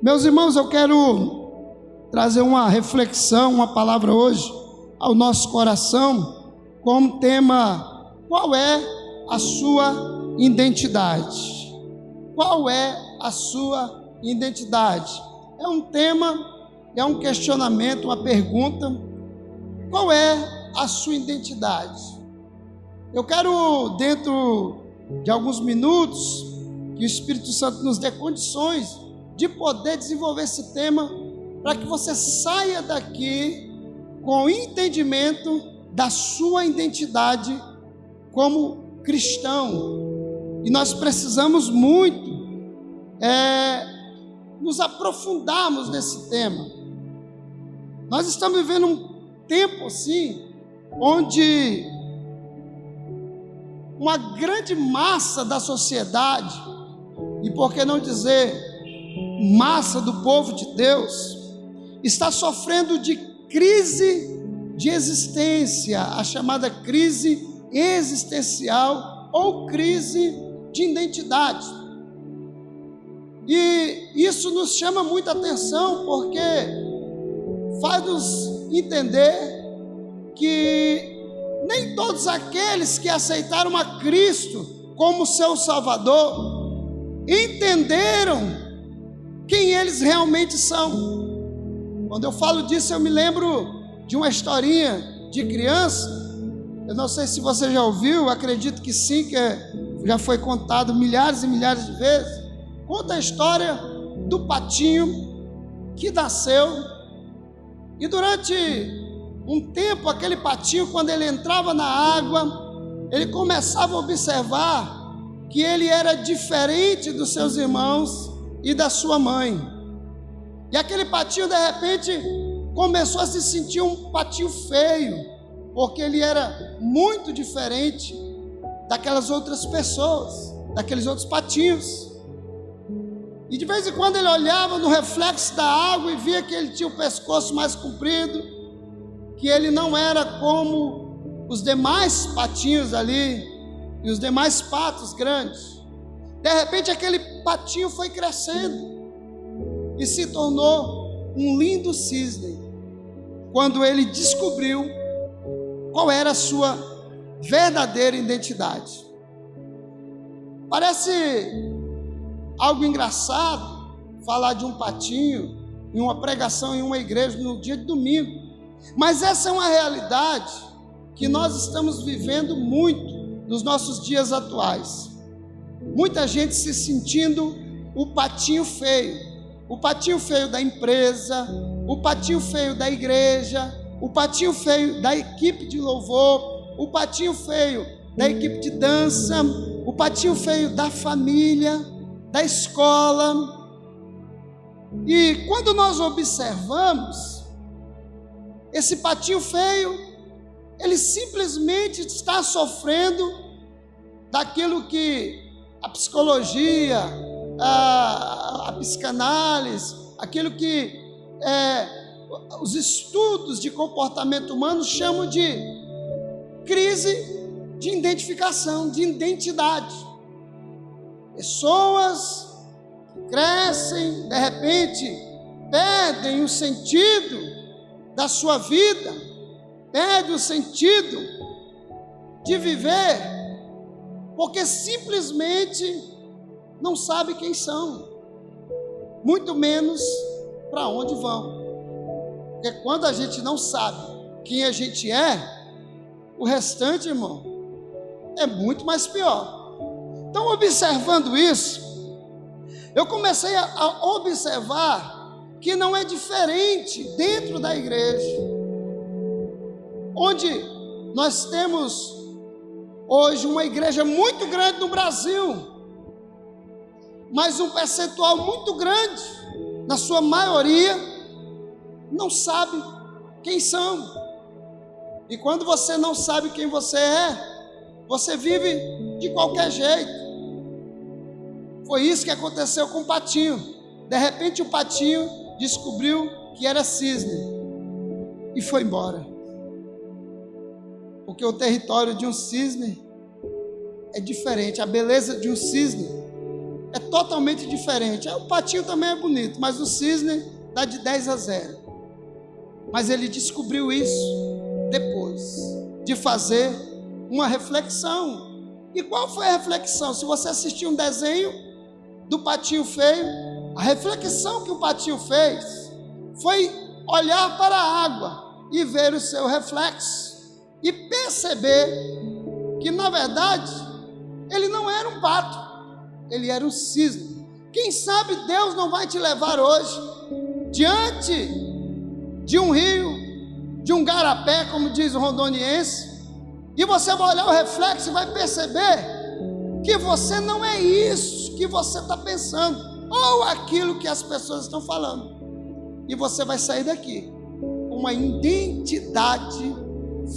Meus irmãos, eu quero trazer uma reflexão, uma palavra hoje ao nosso coração, com o tema: qual é a sua identidade? Qual é a sua identidade? É um tema, é um questionamento, uma pergunta. Qual é a sua identidade? Eu quero, dentro de alguns minutos, que o Espírito Santo nos dê condições de poder desenvolver esse tema, para que você saia daqui com o entendimento da sua identidade como cristão. E nós precisamos muito nos aprofundarmos nesse tema. Nós estamos vivendo um tempo assim, onde uma grande massa da sociedade, e por que não dizer massa do povo de Deus, está sofrendo de crise de existência, a chamada crise existencial ou crise de identidade. E isso nos chama muita atenção, porque faz-nos entender que nem todos aqueles que aceitaram a Cristo como seu Salvador entenderam quem eles realmente são. Quando eu falo disso, eu me lembro de uma historinha de criança. Eu não sei se você já ouviu, acredito que sim, que já foi contado milhares e milhares de vezes. Conta a história do patinho que nasceu, e durante um tempo, aquele patinho, quando ele entrava na água, ele começava a observar que ele era diferente dos seus irmãos e da sua mãe. E aquele patinho, de repente, começou a se sentir um patinho feio, porque ele era muito diferente daquelas outras pessoas, daqueles outros patinhos. E de vez em quando ele olhava no reflexo da água e via que ele tinha o pescoço mais comprido, que ele não era como os demais patinhos ali e os demais patos grandes. De repente aquele patinho foi crescendo e se tornou um lindo cisne, quando ele descobriu qual era a sua verdadeira identidade. Parece algo engraçado falar de um patinho em uma pregação em uma igreja no dia de domingo, mas essa é uma realidade que nós estamos vivendo muito nos nossos dias atuais. Muita gente se sentindo o patinho feio da empresa, o patinho feio da igreja, o patinho feio da equipe de louvor, o patinho feio da equipe de dança, o patinho feio da família, da escola. E quando nós observamos, esse patinho feio, ele simplesmente está sofrendo daquilo que a psicologia, a psicanálise, aquilo que os estudos de comportamento humano chamam de crise de identificação, de identidade. Pessoas que crescem, de repente, perdem o sentido da sua vida, perdem o sentido de viver, porque simplesmente não sabem quem são, muito menos para onde vão. Porque quando a gente não sabe quem a gente é, o restante, irmão, é muito mais pior. Então, observando isso, eu comecei a observar que não é diferente dentro da igreja, onde nós temos hoje uma igreja muito grande no Brasil, mas um percentual muito grande, na sua maioria, não sabe quem são. E quando você não sabe quem você é, você vive de qualquer jeito. Foi isso que aconteceu com o patinho. De repente o patinho descobriu que era cisne e foi embora. Porque o território de um cisne é diferente, a beleza de um cisne é totalmente diferente. O patinho também é bonito, mas o cisne dá de 10-0. Mas ele descobriu isso depois de fazer uma reflexão. E qual foi a reflexão? Se você assistir um desenho do patinho feio, a reflexão que o patinho fez foi olhar para a água e ver o seu reflexo e perceber que, na verdade, ele não era um pato, ele era um cisne. Quem sabe Deus não vai te levar hoje diante de um rio, de um garapé, como diz o rondoniense, e você vai olhar o reflexo e vai perceber que você não é isso que você está pensando, ou aquilo que as pessoas estão falando, e você vai sair daqui com uma identidade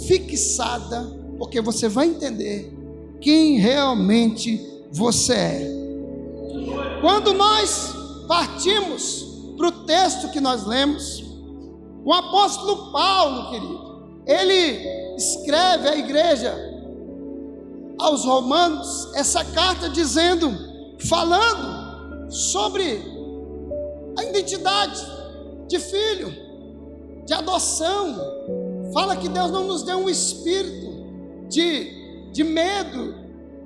fixada, porque você vai entender quem realmente você é. Quando nós partimos para o texto que nós lemos, o apóstolo Paulo, querido, ele escreve à igreja, aos romanos, essa carta dizendo, falando sobre a identidade de filho, de adoção. Fala que Deus não nos deu um espírito de medo,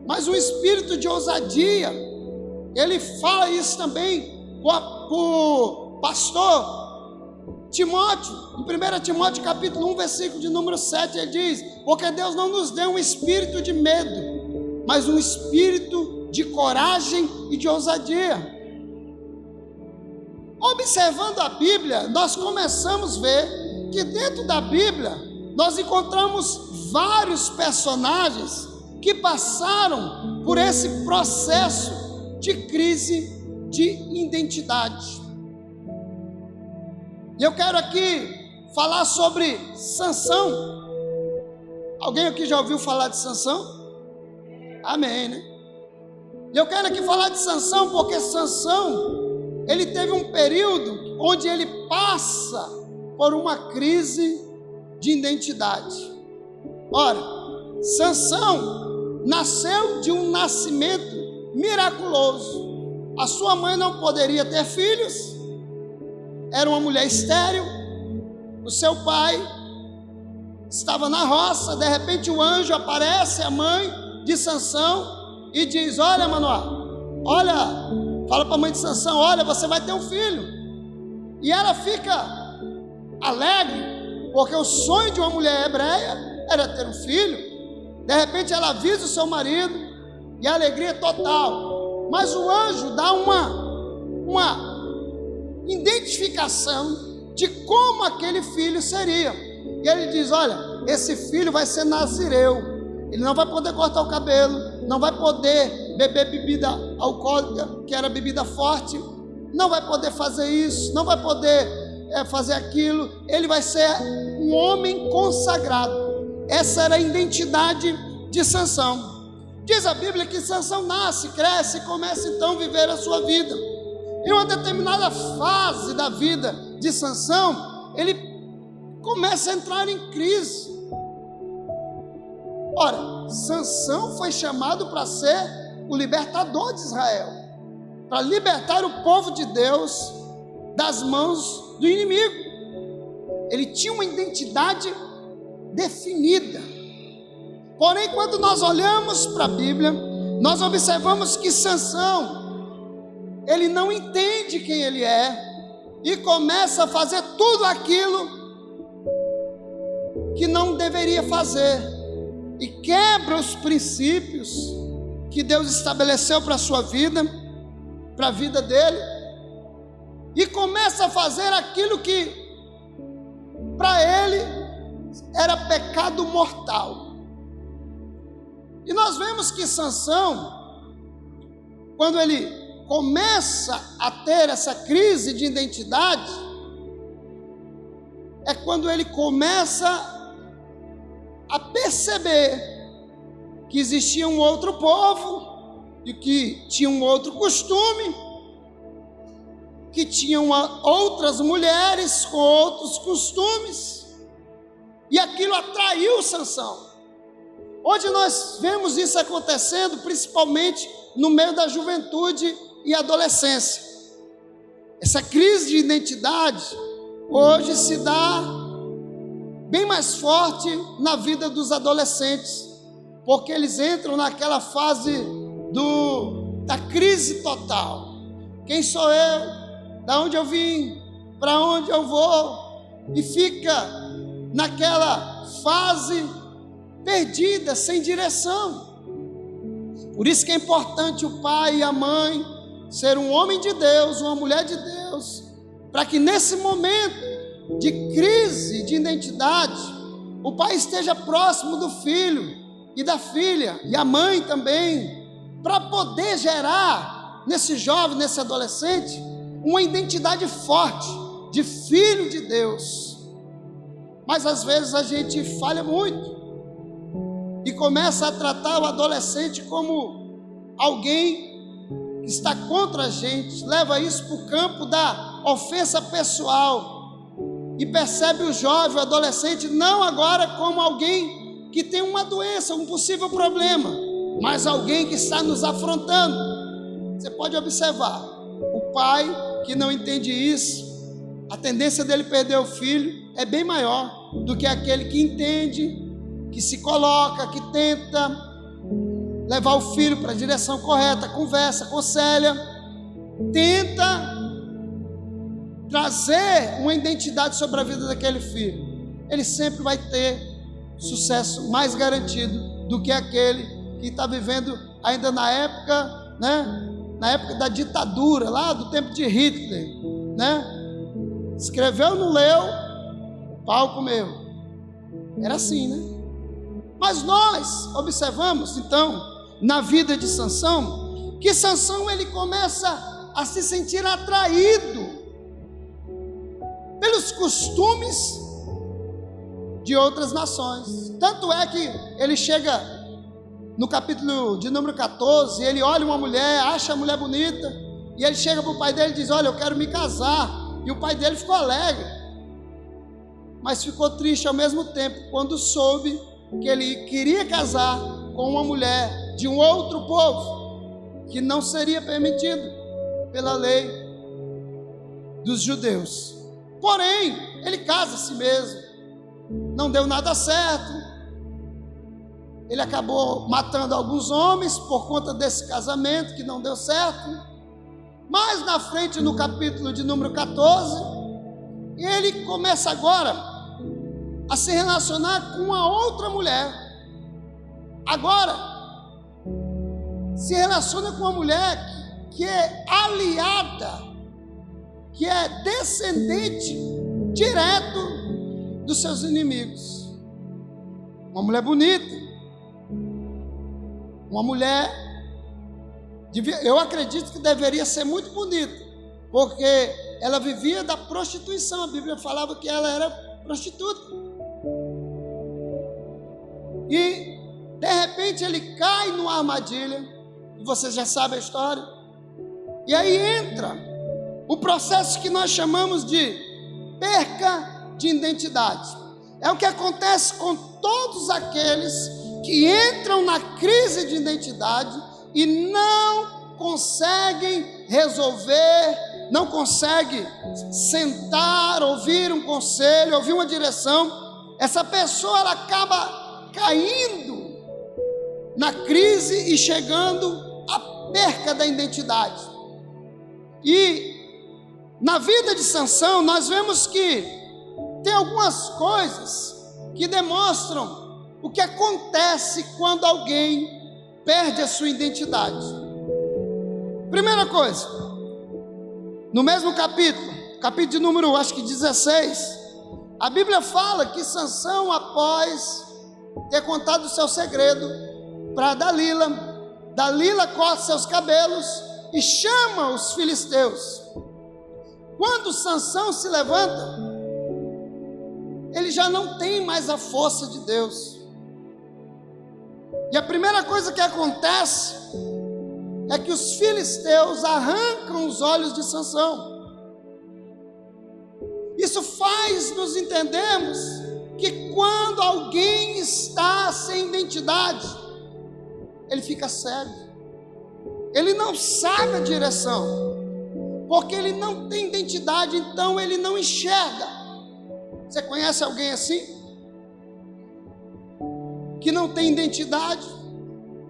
mas um espírito de ousadia. Ele fala isso também para o pastor Timóteo, em 1 Timóteo capítulo 1, versículo de número 7, ele diz: porque Deus não nos deu um espírito de medo, mas um espírito de coragem e de ousadia. Observando a Bíblia, nós começamos a ver que dentro da Bíblia, nós encontramos vários personagens que passaram por esse processo de crise de identidade. E eu quero aqui falar sobre Sansão. Alguém aqui já ouviu falar de Sansão? Amém, né? E eu quero aqui falar de Sansão, porque Sansão, ele teve um período onde ele passa por uma crise de identidade. Ora, Sansão nasceu de um nascimento miraculoso. A sua mãe não poderia ter filhos, era uma mulher estéril. O seu pai estava na roça. De repente o anjo aparece, a mãe de Sansão, e diz: olha, Manoá, olha, fala para a mãe de Sansão: olha, você vai ter um filho. E ela fica alegre, porque o sonho de uma mulher hebreia era ter um filho. De repente ela avisa o seu marido, e a alegria é total. Mas o anjo dá uma identificação de como aquele filho seria. E ele diz: olha, esse filho vai ser nazireu. Ele não vai poder cortar o cabelo, não vai poder beber bebida alcoólica, que era bebida forte, não vai poder fazer isso, não vai poder fazer aquilo. Ele vai ser um homem consagrado. Essa era a identidade de Sansão. Diz a Bíblia que Sansão nasce, cresce e começa então a viver a sua vida. Em uma determinada fase da vida de Sansão, ele começa a entrar em crise. Ora, Sansão foi chamado para ser o libertador de Israel, para libertar o povo de Deus das mãos do inimigo. Ele tinha uma identidade definida. Porém, quando nós olhamos para a Bíblia, nós observamos que Sansão, ele não entende quem ele é e começa a fazer tudo aquilo que não deveria fazer, e quebra os princípios que Deus estabeleceu para a sua vida, para a vida dele, e começa a fazer aquilo que para ele era pecado mortal. E nós vemos que Sansão, quando ele começa a ter essa crise de identidade, é quando ele começa a perceber que existia um outro povo, e que tinha um outro costume, que tinham outras mulheres com outros costumes, e aquilo atraiu Sansão. Hoje nós vemos isso acontecendo, principalmente no meio da juventude e adolescência. Essa crise de identidade hoje se dá bem mais forte na vida dos adolescentes, porque eles entram naquela fase da crise total. Quem sou eu? Da onde eu vim? Para onde eu vou? E fica naquela fase perdida, sem direção. Por isso que é importante o pai e a mãe ser um homem de Deus, uma mulher de Deus, para que nesse momento de crise de identidade, o pai esteja próximo do filho e da filha, e a mãe também, para poder gerar nesse jovem, nesse adolescente, uma identidade forte de filho de Deus. Mas às vezes a gente falha muito e começa a tratar o adolescente como alguém que está contra a gente, leva isso para o campo da ofensa pessoal e percebe o jovem, o adolescente, não agora como alguém que tem uma doença, um possível problema, mas alguém que está nos afrontando. Você pode observar, o pai que não entende isso, a tendência dele perder o filho é bem maior do que aquele que entende, que se coloca, que tenta levar o filho para a direção correta, conversa, aconselha, tenta trazer uma identidade sobre a vida daquele filho. Ele sempre vai ter sucesso mais garantido do que aquele que está vivendo ainda na época, né? Na época da ditadura, lá do tempo de Hitler, né? Escreveu, não leu, o pau comeu. Era assim, né? Mas nós observamos, então, na vida de Sansão, que Sansão ele começa a se sentir atraído pelos costumes de outras nações. Tanto é que ele chega no capítulo de número 14, ele olha uma mulher, acha a mulher bonita, e ele chega para o pai dele e diz: olha, eu quero me casar. E o pai dele ficou alegre, mas ficou triste ao mesmo tempo quando soube que ele queria casar com uma mulher de um outro povo, que não seria permitido pela lei dos judeus. Porém, ele casa a si mesmo, não deu nada certo, ele acabou matando alguns homens por conta desse casamento que não deu certo. Mais na frente, no capítulo de número 14, ele começa agora a se relacionar com uma outra mulher. Agora, se relaciona com uma mulher que é aliada, que é descendente direto dos seus inimigos. Uma mulher bonita, uma mulher, eu acredito que deveria ser muito bonita, porque ela vivia da prostituição. A Bíblia falava que ela era prostituta. E de repente ele cai numa armadilha, e vocês já sabem a história. E aí entra o processo que nós chamamos de perca de identidade. É o que acontece com todos aqueles que entram na crise de identidade e não conseguem resolver, não conseguem sentar, ouvir um conselho, ouvir uma direção. Essa pessoa ela acaba caindo na crise e chegando à perca da identidade. E na vida de Sansão nós vemos que tem algumas coisas que demonstram o que acontece quando alguém perde a sua identidade. Primeira coisa, no mesmo capítulo de número, acho que 16, a Bíblia fala que Sansão, após ter contado o seu segredo para Dalila corta seus cabelos e chama os filisteus. Quando Sansão se levanta, ele já não tem mais a força de Deus. E a primeira coisa que acontece é que os filisteus arrancam os olhos de Sansão. Isso faz nos entendermos que quando alguém está sem identidade, ele fica cego, ele não sabe a direção, porque ele não tem identidade, então ele não enxerga. Você conhece alguém assim? Que não tem identidade?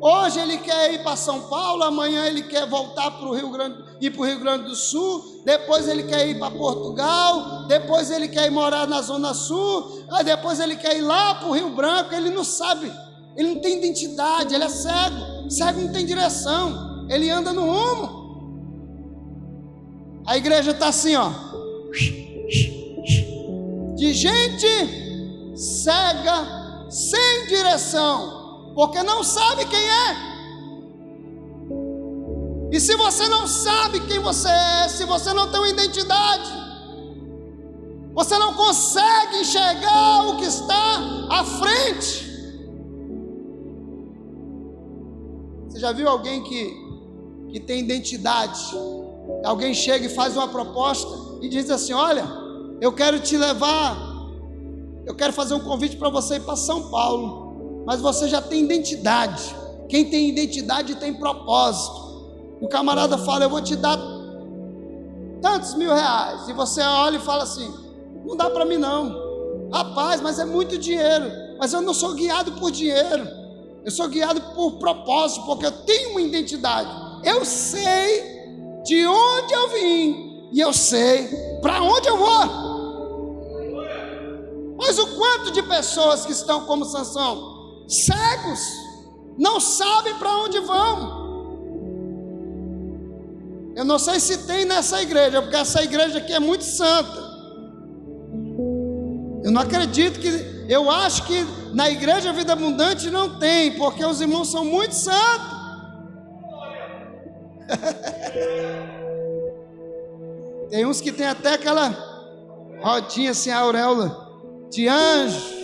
Hoje ele quer ir para São Paulo, amanhã ele quer voltar para o Rio Grande do Sul, depois ele quer ir para Portugal, depois ele quer ir morar na Zona Sul, aí depois ele quer ir lá para o Rio Branco. Ele não sabe, ele não tem identidade, ele é cego. Cego não tem direção, ele anda no rumo. A igreja está assim, ó, de gente cega, sem direção, porque não sabe quem é. E se você não sabe quem você é, se você não tem uma identidade, você não consegue enxergar o que está à frente. Você já viu alguém que tem identidade? Alguém chega e faz uma proposta e diz assim: olha, eu quero te levar, eu quero fazer um convite para você ir para São Paulo, mas você já tem identidade. Quem tem identidade tem propósito. O camarada fala: eu vou te dar tantos mil reais, e você olha e fala assim: não dá para mim não. Rapaz, mas é muito dinheiro. Mas eu não sou guiado por dinheiro, eu sou guiado por propósito, porque eu tenho uma identidade. Eu sei de onde eu vim e eu sei para onde eu vou. Mas o quanto de pessoas que estão como Sansão, cegos, não sabem para onde vão. Eu não sei se tem nessa igreja, porque essa igreja aqui é muito santa. Eu não acredito que, eu acho que na igreja Vida Abundante não tem, porque os irmãos são muito santos. Tem uns que tem até aquela rodinha assim, a auréola de anjo.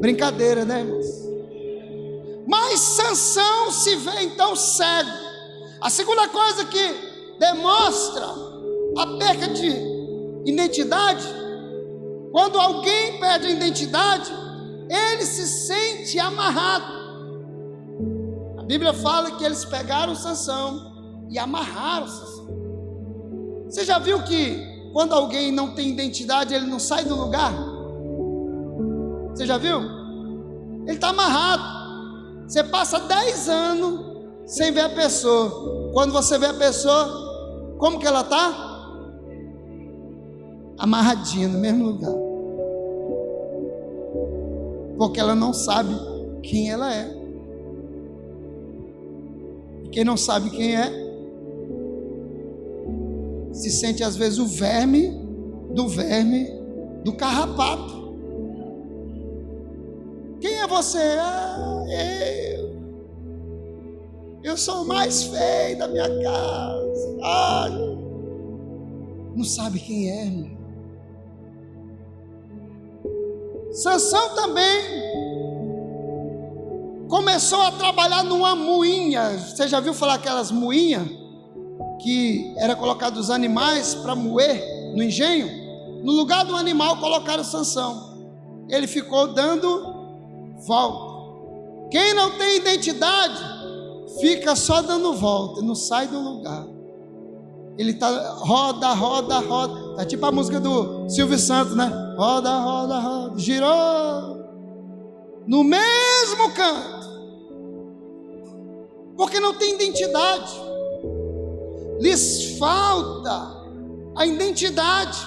Brincadeira, né, irmãos? Mas Sansão se vê então cego. A segunda coisa que demonstra a perca de identidade, quando alguém perde a identidade, ele se sente amarrado. A Bíblia fala que eles pegaram Sansão e amarraram Sansão. Você já viu que quando alguém não tem identidade, ele não sai do lugar? Você já viu? Ele está amarrado. Você passa 10 anos sem ver a pessoa. Quando você vê a pessoa, como que ela está? Amarradinha no mesmo lugar. Porque ela não sabe quem ela é. E quem não sabe quem é, se sente às vezes o verme do carrapato. Quem é você? Eu sou o mais feio da minha casa. Não sabe quem é, irmão. Sansão também começou a trabalhar numa moinha. Você já viu falar aquelas moinhas que era colocado os animais para moer no engenho? No lugar do animal colocaram Sansão. Ele ficou dando volta. Quem não tem identidade fica só dando volta, não sai do lugar. Ele tá roda, roda, roda. Tá tipo a música do Silvio Santos, né? Roda, roda, roda. Girou no mesmo canto, porque não tem identidade. Lhes falta a identidade.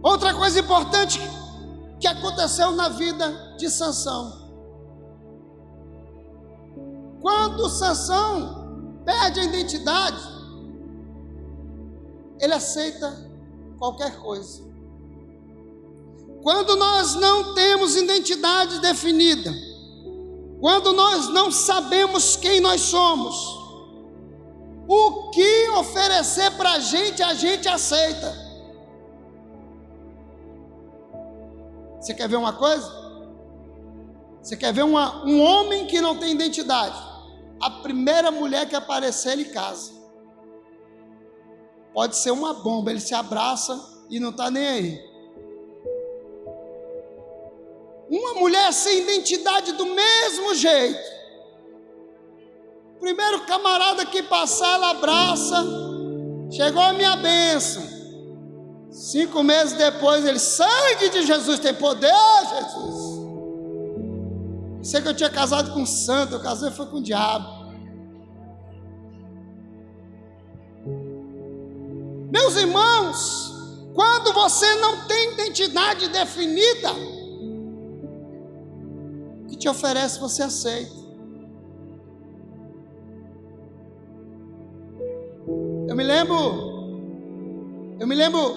Outra coisa importante que aconteceu na vida de Sansão: quando Sansão perde a identidade, ele aceita qualquer coisa. Quando nós não temos identidade definida, quando nós não sabemos quem nós somos, o que oferecer para a gente aceita. Você quer ver uma coisa? Você quer ver um homem que não tem identidade? A primeira mulher que aparecer, ele casa. Pode ser uma bomba, ele se abraça e não está nem aí. Uma mulher sem identidade do mesmo jeito. primeiro camarada que passar, ela abraça. Chegou a minha bênção. 5 meses depois, ele: sangue de Jesus tem poder, Jesus. Sei que eu tinha casado com um santo, eu casei foi com o diabo. Meus irmãos, quando você não tem identidade definida, o que te oferece você aceita. Eu me lembro,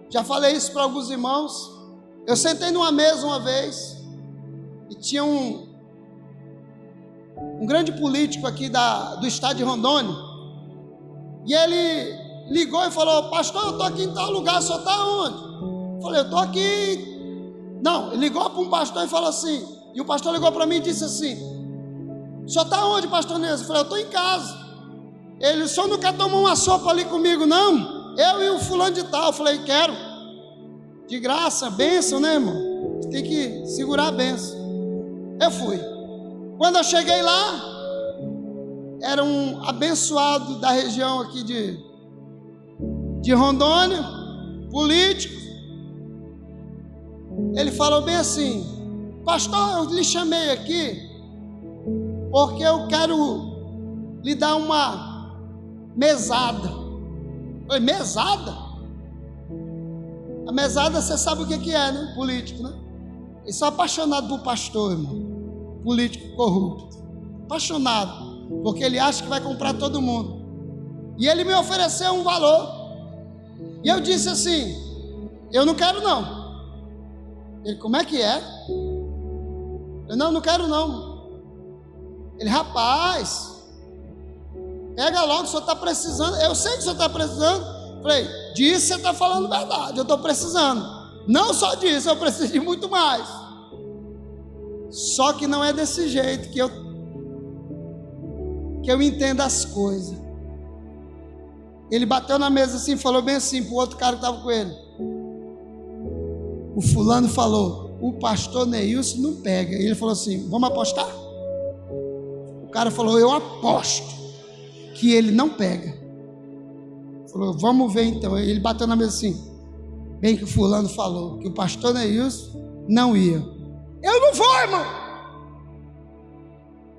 já falei isso para alguns irmãos. Eu sentei numa mesa uma vez e tinha um grande político aqui do estado de Rondônia, e ele ligou e falou: pastor, eu estou aqui em tal lugar, o senhor está onde? Eu falei: eu estou aqui. Não, ele ligou para um pastor e falou assim, e o pastor ligou para mim e disse assim: o senhor está onde, pastor Neuza? Eu falei: eu estou em casa. Ele: o senhor não quer tomar uma sopa ali comigo, não? Eu e o fulano de tal. Eu falei: quero. De graça, bênção, né, irmão? Tem que segurar a bênção. Eu fui. Quando eu cheguei lá, era um abençoado da região aqui de Rondônia, político. Ele falou bem assim: pastor, eu lhe chamei aqui porque eu quero lhe dar uma mesada. Eu falei: mesada? A mesada, você sabe o que é, né? Político, né? Eles são apaixonados por pastor, irmão. Político corrupto, apaixonado, porque ele acha que vai comprar todo mundo. E ele me ofereceu um valor, e eu disse assim: eu não quero não. Ele: como é que é? Eu: não quero não. Ele: rapaz, pega logo, o senhor está precisando. Eu sei que o senhor está precisando. Eu falei: disso você está falando verdade, eu estou precisando. Não só disso, eu preciso de muito mais. Só que não é desse jeito que eu entendo as coisas. Ele bateu na mesa assim, falou bem assim para o outro cara que estava com ele: o fulano falou, o pastor Neilson não pega. E ele falou assim: vamos apostar? O cara falou: eu aposto que ele não pega. Falou: vamos ver então. Ele bateu na mesa assim: bem que o fulano falou que o pastor Neilson não ia. Eu não vou, irmão.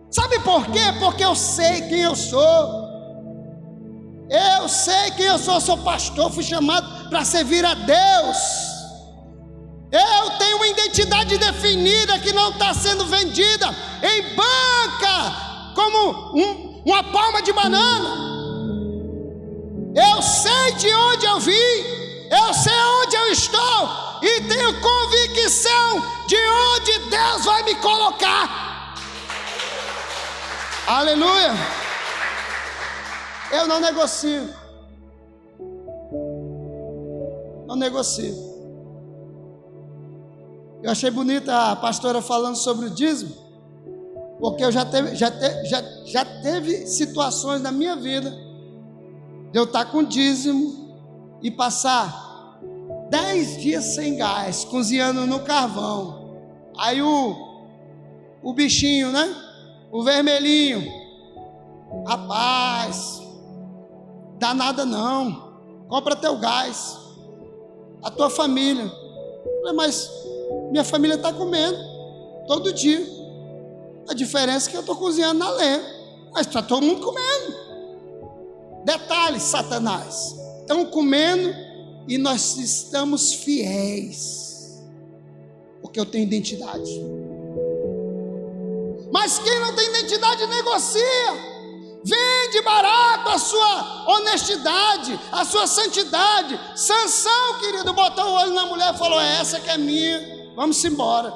Sabe por quê? Porque eu sei quem eu sou. Eu sei quem eu sou pastor, fui chamado para servir a Deus. Eu tenho uma identidade definida que não está sendo vendida em banca como uma palma de banana. Eu sei de onde eu vim, eu sei onde eu estou e tenho convicção de onde Deus vai me colocar. Aleluia. Eu não negocio. Não negocio. Eu achei bonita a pastora falando sobre o dízimo, porque eu já teve situações na minha vida de eu estar com dízimo e passar 10 dias sem gás, cozinhando no carvão. Aí o bichinho, né? O vermelhinho: rapaz, dá nada não, compra teu gás, a tua família. Eu falei: mas minha família está comendo todo dia. A diferença é que eu estou cozinhando na lenha, mas está todo mundo comendo. Detalhe, Satanás, estão comendo e nós estamos fiéis, porque eu tenho identidade. Mas quem não tem identidade negocia, vende barato a sua honestidade, a sua santidade. Sansão, querido, botou o olho na mulher e falou: essa que é minha, vamos embora.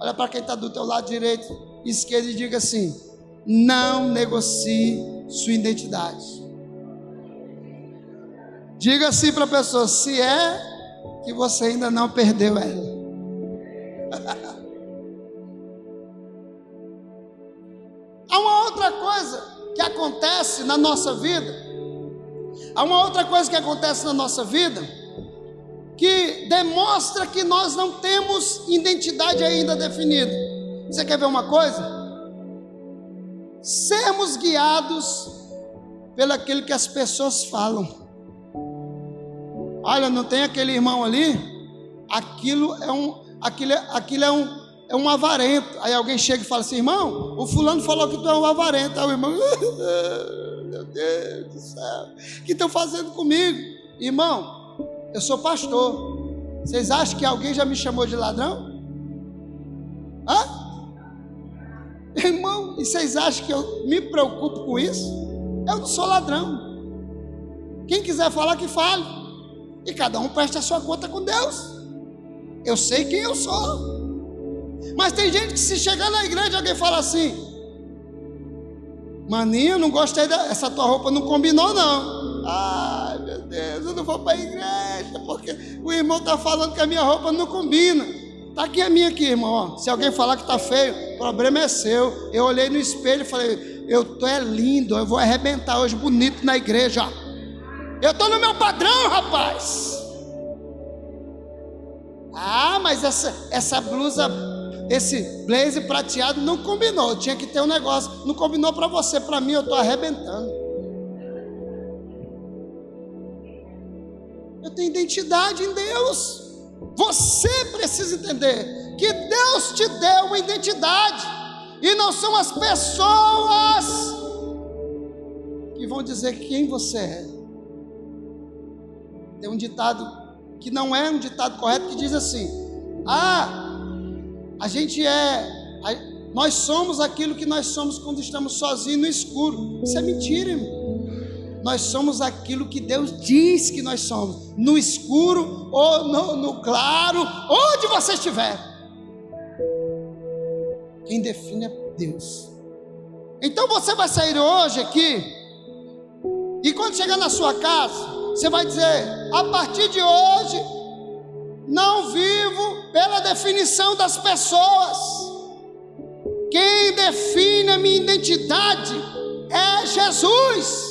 Olha para quem está do teu lado direito, esquerdo, e diga assim: não negocie sua identidade. Diga assim para a pessoa: se é que você ainda não perdeu ela. Há uma outra coisa que acontece na nossa vida. Há uma outra coisa que acontece na nossa vida que demonstra que nós não temos identidade ainda definida. Você quer ver uma coisa? sermos guiados pelo aquilo que as pessoas falam. Olha, não tem aquele irmão ali? Aquilo é um avarento. Aí alguém chega e fala assim: irmão, o fulano falou que tu é um avarento. Aí o irmão, meu Deus do céu, o que estão fazendo comigo? Irmão, eu sou pastor. Vocês acham que alguém já me chamou de ladrão? Hã? Irmão, e vocês acham que eu me preocupo com isso? Eu não sou ladrão. Quem quiser falar, que fale. E cada um preste a sua conta com Deus. Eu sei quem eu sou. Mas tem gente que, se chegar na igreja, alguém fala assim: maninho, não gostei essa tua roupa, não combinou não. Ai meu Deus, eu não vou para a igreja porque o irmão está falando que a minha roupa não combina. Está aqui a minha aqui, irmão, ó. Se alguém falar que está feio, o problema é seu. Eu olhei no espelho e falei: eu tô lindo, eu vou arrebentar hoje bonito na igreja. Eu estou no meu padrão, rapaz. Ah, mas essa blusa, esse blazer prateado não combinou. Tinha que ter um negócio. Não combinou para você, para mim eu estou arrebentando. Eu tenho identidade em Deus. Você precisa entender que Deus te deu uma identidade, e não são as pessoas que vão dizer quem você é. Tem um ditado que não é um ditado correto, que diz assim: nós somos aquilo que nós somos quando estamos sozinhos no escuro. Isso é mentira, irmão. Nós somos aquilo que Deus diz que nós somos, no escuro ou no claro, onde você estiver. Quem define é Deus. Então você vai sair hoje aqui, e quando chegar na sua casa, você vai dizer: a partir de hoje, não vivo pela definição das pessoas. Quem define a minha identidade é Jesus.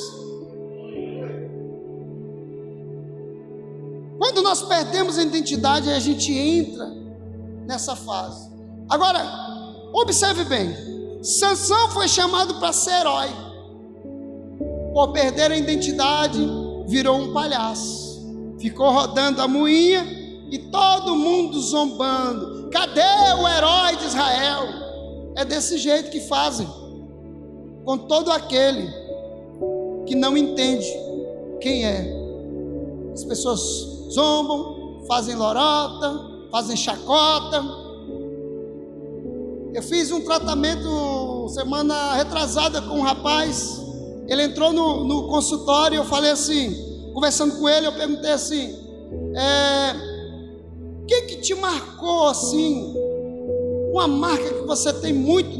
Quando nós perdemos a identidade, a gente entra nessa fase. Agora, observe bem: Sansão foi chamado para ser herói. Por perder a identidade, virou um palhaço. Ficou rodando a moinha e todo mundo zombando. Cadê o herói de Israel? É desse jeito que fazem com todo aquele que não entende quem é. As pessoas zombam, fazem lorota, fazem chacota. Eu fiz um tratamento semana retrasada com um rapaz. Ele entrou no consultório e eu falei assim, conversando com ele, eu perguntei assim: o que te marcou assim? Uma marca que você tem muito,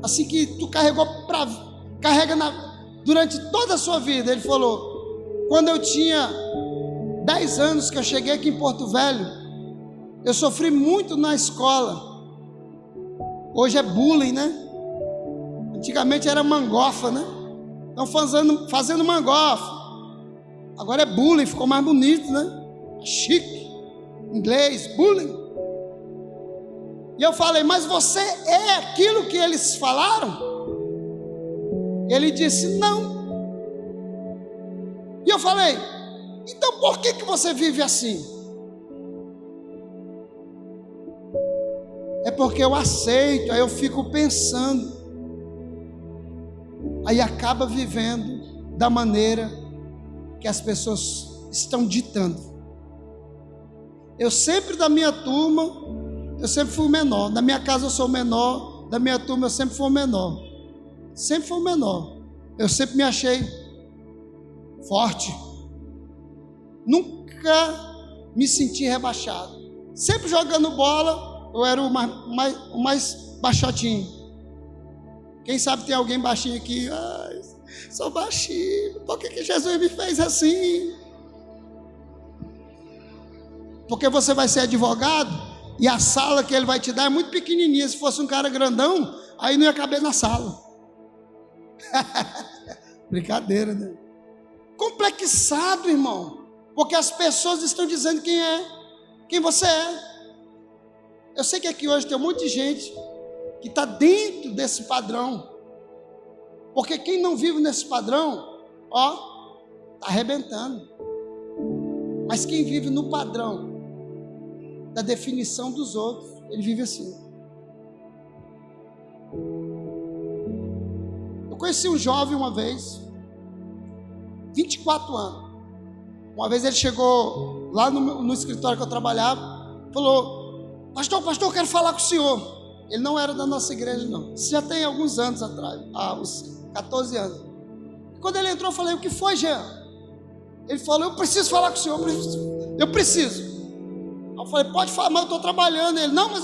assim, que tu carrega durante toda a sua vida. Ele falou: quando eu tinha 10 anos, que eu cheguei aqui em Porto Velho, eu sofri muito na escola. Hoje é bullying, né? Antigamente era mangofa, né? Estão fazendo mangofa. Agora é bullying, ficou mais bonito, né? Chique, inglês, bullying. E eu falei: mas você é aquilo que eles falaram? Ele disse: não. E eu falei: então por que você vive assim? É porque eu aceito. Aí eu fico pensando, aí acaba vivendo da maneira que as pessoas estão ditando. Eu sempre, da minha turma, eu sempre fui o menor. Na minha casa eu sou o menor. Da minha turma eu sempre fui o menor. Sempre fui o menor. Eu sempre me achei forte. Nunca me senti rebaixado. Sempre jogando bola, eu era o mais baixotinho. Quem sabe tem alguém baixinho aqui? Ai, sou baixinho. Por que Jesus me fez assim? Porque você vai ser advogado e a sala que ele vai te dar é muito pequenininha. Se fosse um cara grandão, aí não ia caber na sala. Brincadeira, né? Complexado, irmão. Porque as pessoas estão dizendo quem você é. Eu sei que aqui hoje tem um monte de gente que está dentro desse padrão. Porque quem não vive nesse padrão, está arrebentando. Mas quem vive no padrão da definição dos outros, ele vive assim. Eu conheci um jovem uma vez, 24 anos. Uma vez ele chegou lá no escritório que eu trabalhava, falou: pastor, eu quero falar com o senhor. Ele não era da nossa igreja, não. Isso já tem alguns anos atrás, uns 14 anos. Quando ele entrou, eu falei: o que foi, Jean? Ele falou: eu preciso falar com o senhor, eu preciso. Eu falei: pode falar, mas eu estou trabalhando. Ele: não, mas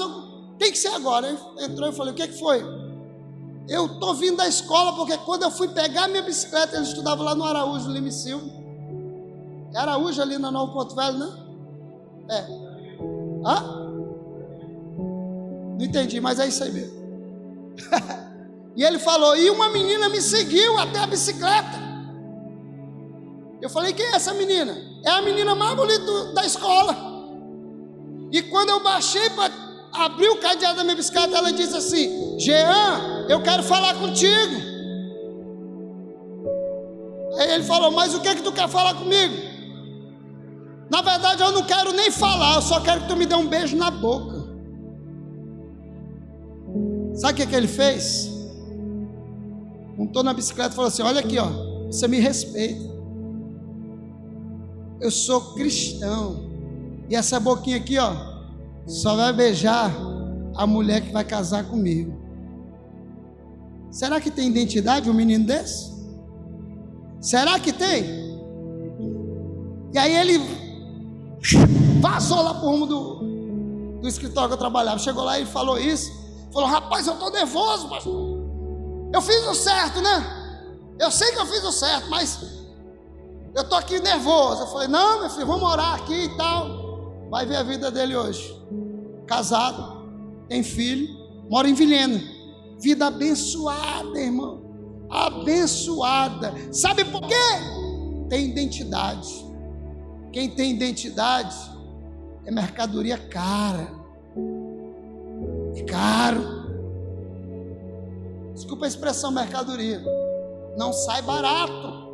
tem que ser agora. Ele entrou e falei: o que foi? Eu estou vindo da escola, porque quando eu fui pegar minha bicicleta, ele estudava lá no Araújo, Lima e Silva. É Araújo ali na Nova Porto Velho, né? Não entendi, mas é isso aí mesmo. E ele falou: e uma menina me seguiu até a bicicleta. Eu falei: quem é essa menina? É a menina mais bonita da escola. E quando eu baixei para abrir o cadeado da minha bicicleta, ela disse assim: Jean, eu quero falar contigo. Aí ele falou: mas o que é que tu quer falar comigo? Na verdade eu não quero nem falar, eu só quero que tu me dê um beijo na boca. Sabe o que ele fez? Montou na bicicleta e falou assim: olha aqui, você me respeita. Eu sou cristão. E essa boquinha aqui, só vai beijar a mulher que vai casar comigo. Será que tem identidade um menino desse? Será que tem? E aí ele vazou lá pro rumo do escritório que eu trabalhava. Chegou lá e falou isso. Falou: rapaz, eu estou nervoso, pastor. Eu fiz o certo, né? Eu sei que eu fiz o certo, mas eu estou aqui nervoso. Eu falei: não, meu filho, vamos orar aqui e tal. Vai ver a vida dele hoje. Casado, tem filho, mora em Vilhena. Vida abençoada, irmão. Abençoada. Sabe por quê? Tem identidade. Quem tem identidade é mercadoria cara. É caro. Desculpa a expressão mercadoria. Não sai barato.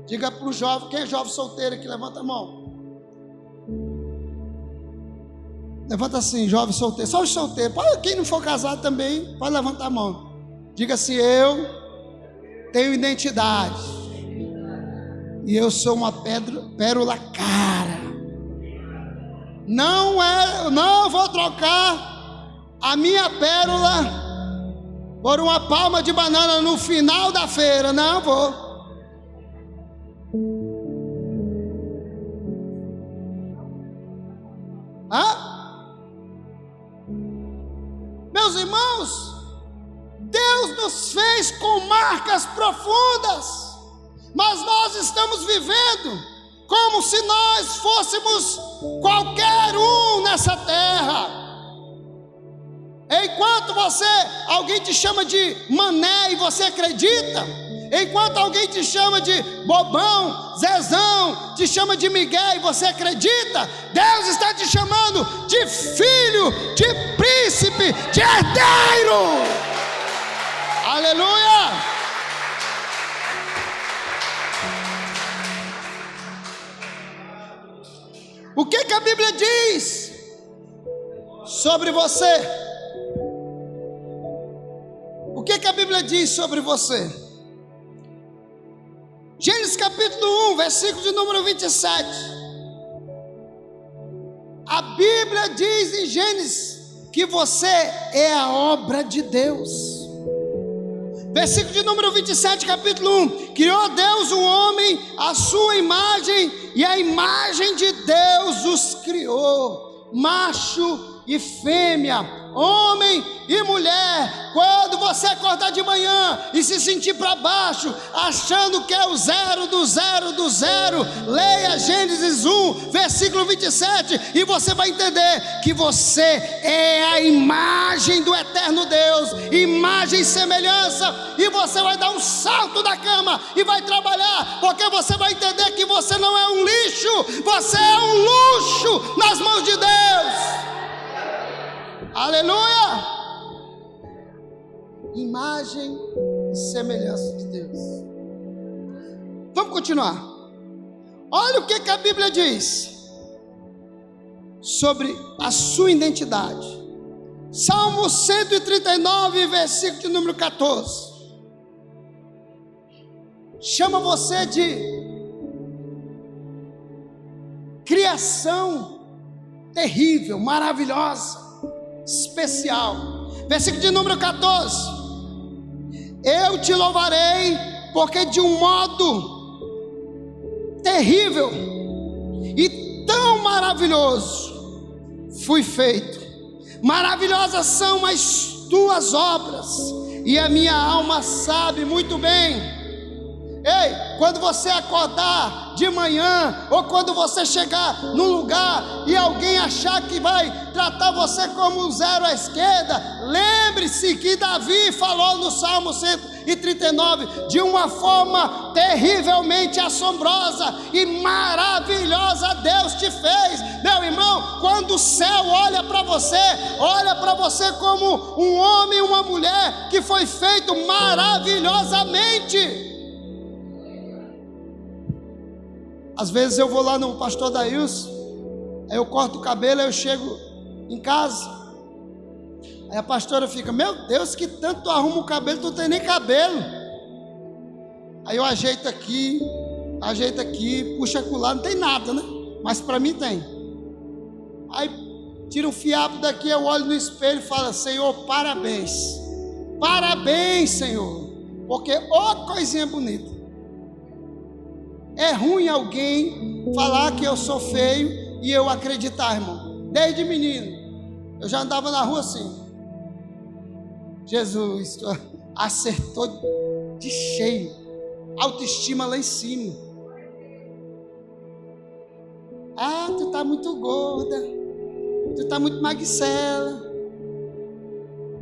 Diga para o jovem, quem é jovem solteiro aqui? Levanta a mão. Levanta assim, jovem solteiro. Só os solteiros. Quem não for casado também, pode levantar a mão. Diga assim: eu tenho identidade. E eu sou uma pérola cara. Não vou trocar a minha pérola por uma palma de banana no final da feira. Não vou. Meus irmãos, Deus nos fez com marcas profundas, mas nós estamos vivendo como se nós fôssemos qualquer um nessa terra. Enquanto alguém te chama de mané e você acredita, enquanto alguém te chama de bobão, Zezão, te chama de Miguel e você acredita, Deus está te chamando de filho, de príncipe, de herdeiro. Aleluia! O que a Bíblia diz sobre você? O que a Bíblia diz sobre você? Gênesis capítulo 1, versículo de número 27. A Bíblia diz em Gênesis que você é a obra de Deus. Versículo de número 27, capítulo 1. Criou Deus o homem à sua imagem, e a imagem de Deus os criou, macho e fêmea, homem e mulher. Quando você acordar de manhã e se sentir para baixo, achando que é o zero do zero do zero, leia Gênesis 1, versículo 27, e você vai entender que você é a imagem do eterno Deus, imagem e semelhança, e você vai dar um salto da cama e vai trabalhar, porque você vai entender que você não é um lixo, você é um luxo nas mãos de Deus. Aleluia! Imagem e semelhança de Deus. Vamos continuar. Olha o que a Bíblia diz sobre a sua identidade. Salmo 139, versículo de número 14. Chama você de criação terrível, maravilhosa, especial. Versículo de número 14. Eu te louvarei, porque de um modo terrível e tão maravilhoso fui feito. Maravilhosas são as tuas obras, e a minha alma sabe muito bem. Ei, quando você acordar de manhã, ou quando você chegar num lugar e alguém achar que vai tratar você como um zero à esquerda, lembre-se que Davi falou no Salmo 139, de uma forma terrivelmente assombrosa e maravilhosa Deus te fez. Meu irmão, quando o céu olha para você como um homem e uma mulher que foi feito maravilhosamente. Às vezes eu vou lá no pastor Daílson, aí eu corto o cabelo, aí eu chego em casa, aí a pastora fica: meu Deus, que tanto tu arruma o cabelo, tu não tem nem cabelo. Aí eu ajeito aqui, puxa acolá, não tem nada, né? Mas para mim tem. Aí tira um fiapo daqui, eu olho no espelho e falo: Senhor, parabéns, Senhor, porque ó coisinha bonita. É ruim alguém falar que eu sou feio e eu acreditar, irmão. Desde menino eu já andava na rua assim. Jesus, tu acertou de cheio. Autoestima lá em cima. Ah, tu tá muito gorda, tu tá muito magricela.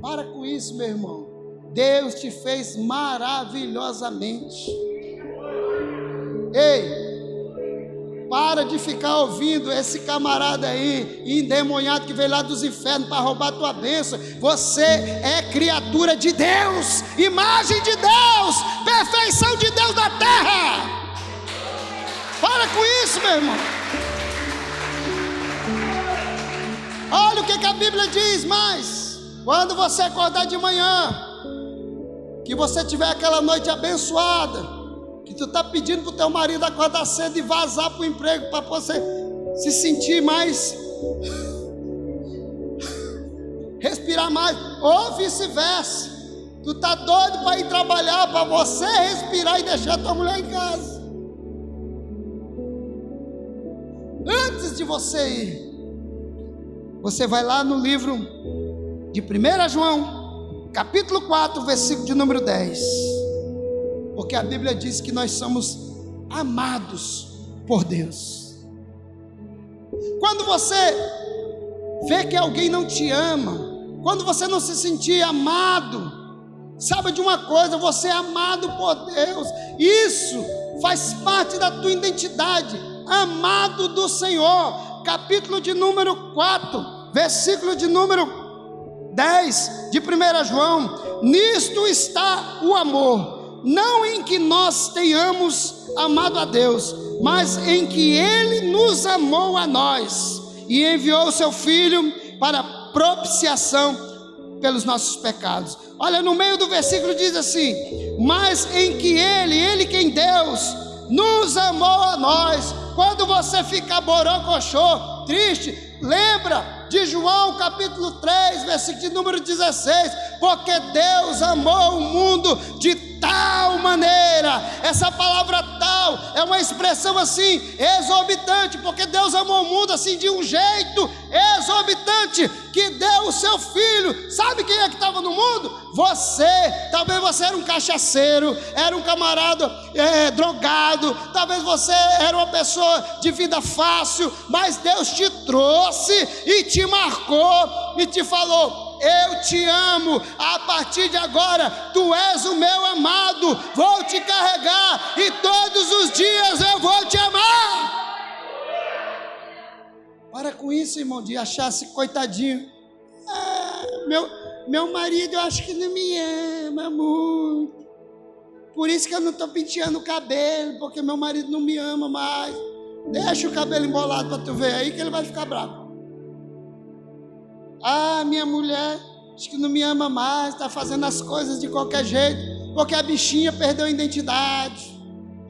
Para com isso, meu irmão. Deus te fez maravilhosamente. Ei, para de ficar ouvindo esse camarada aí, endemoniado, que veio lá dos infernos para roubar tua bênção. Você é criatura de Deus, imagem de Deus, perfeição de Deus na terra. Para com isso, meu irmão. Olha o que a Bíblia diz mais. Quando você acordar de manhã, que você tiver aquela noite abençoada, que tu está pedindo para o teu marido acordar cedo e vazar para o emprego, para você se sentir mais, respirar mais, ou vice-versa. Tu está doido para ir trabalhar, para você respirar e deixar tua mulher em casa. Antes de você ir, você vai lá no livro de 1 João, capítulo 4, versículo de número 10. Porque a Bíblia diz que nós somos amados por Deus. Quando você vê que alguém não te ama, quando você não se sentir amado, saiba de uma coisa: você é amado por Deus. Isso faz parte da tua identidade, amado do Senhor. Capítulo de número 4, versículo de número 10 de 1 João. Nisto está o amor, não em que nós tenhamos amado a Deus, mas em que Ele nos amou a nós e enviou o seu Filho para propiciação pelos nossos pecados. Olha, no meio do versículo diz assim: mas em que Ele quem Deus, nos amou a nós. Quando você ficar borocochô, triste, lembra de João capítulo 3, versículo de número 16, porque Deus amou o mundo de tal maneira. Essa palavra tal é uma expressão assim exorbitante, porque Deus amou o mundo assim de um jeito exorbitante, que deu o seu filho. Sabe quem é que estava no mundo? Você. Talvez você era um cachaceiro, era um camarada drogado, talvez você era uma pessoa de vida fácil, mas Deus te trouxe e te marcou e te falou: eu te amo, a partir de agora tu és o meu amado, vou te carregar e todos os dias eu vou te amar. Para com isso, irmão, de achar-se coitadinho. Meu marido eu acho que não me ama muito. Por isso que eu não estou penteando o cabelo, porque meu marido não me ama mais. Deixa o cabelo embolado para tu ver aí que ele vai ficar bravo. Ah, minha mulher, acho que não me ama mais, está fazendo as coisas de qualquer jeito, porque a bichinha perdeu a identidade.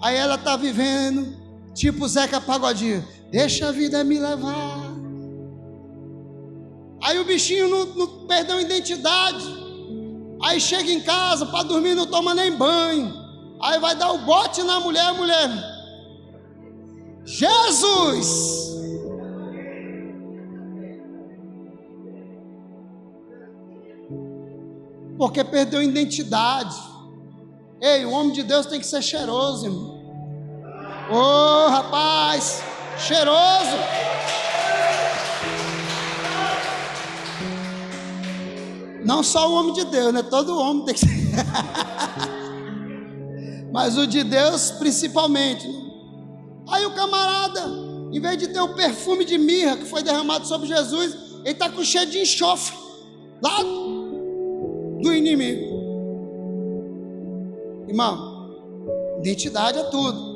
Aí ela está vivendo, tipo Zeca Pagodinho, deixa a vida me levar. Aí o bichinho não perdeu a identidade. Aí chega em casa, para dormir não toma nem banho. Aí vai dar o bote na mulher, a mulher, Jesus! Porque perdeu a identidade. Ei, o homem de Deus tem que ser cheiroso, irmão. Ô, rapaz, cheiroso. Não só o homem de Deus, né? Todo homem tem que ser. Mas o de Deus principalmente. Aí o camarada, em vez de ter o perfume de mirra que foi derramado sobre Jesus, ele está com cheiro de enxofre lá do inimigo. Irmão, identidade é tudo.